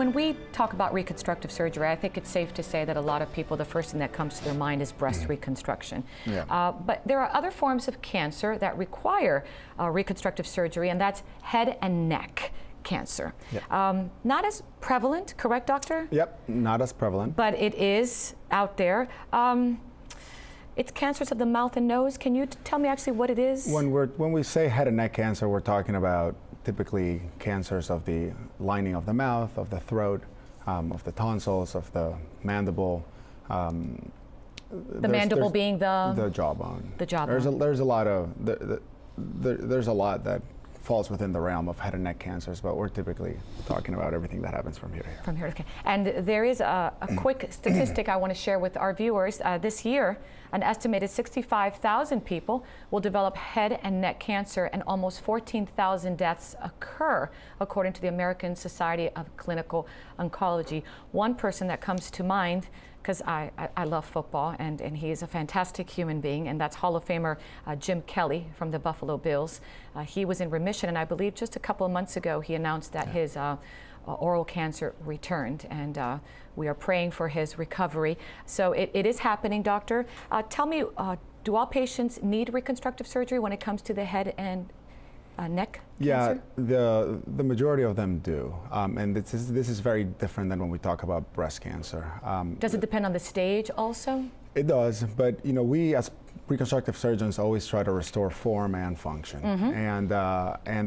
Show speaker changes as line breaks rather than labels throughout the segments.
when we talk about reconstructive surgery, I think it's safe to say that a lot of people, the first thing that comes to their mind is breast reconstruction.
Yeah.
But there are other forms of cancer that require reconstructive surgery, and that's head and neck cancer.
Yeah.
Not as prevalent, correct, doctor?
Yep, not as prevalent.
But it is out there. It's cancers of the mouth and nose. Can you tell me actually what it is?
When we say head and neck cancer, we're talking about typically cancers of the lining of the mouth, of the throat, of the tonsils, of the mandible.
The mandible being the
jawbone.
The jawbone.
There's a lot of there's a lot that falls within the realm of head and neck cancers, but we're typically talking about everything that happens from here to here.
From here to here. And there is a quick statistic I want to share with our viewers. This year, an estimated 65,000 people will develop head and neck cancer, and almost 14,000 deaths occur, according to the American Society of Clinical Oncology. One person that comes to mind, because I love football, and he is a fantastic human being, and that's Hall of Famer Jim Kelly from the Buffalo Bills. He was in remission, and I believe just a couple of months ago he announced that his oral cancer returned, and we are praying for his recovery. So it is happening, doctor. Tell me, do all patients need reconstructive surgery when it comes to the head and neck cancer?
Yeah, the majority of them do, and this is very different than when we talk about breast cancer.
Does it depend on the stage also?
It does, but you know, we as reconstructive surgeons always try to restore form and function, and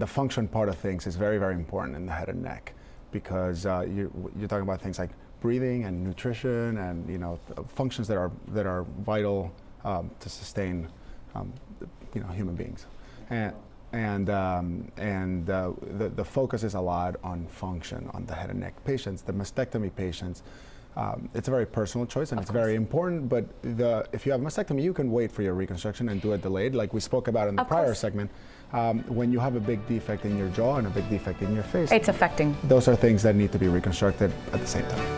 the function part of things is very, very important in the head and neck, because you're talking about things like breathing and nutrition, and you know, functions that are vital to sustain human beings, and the focus is a lot on function on the head and neck patients. The mastectomy patients, it's a very personal choice, and it's very important, but if you have mastectomy, you can wait for your reconstruction and do it delayed, like we spoke about in the prior segment. When you have a big defect in your jaw and a big defect in your face,
it's affecting.
Those are things that need to be reconstructed at the same time.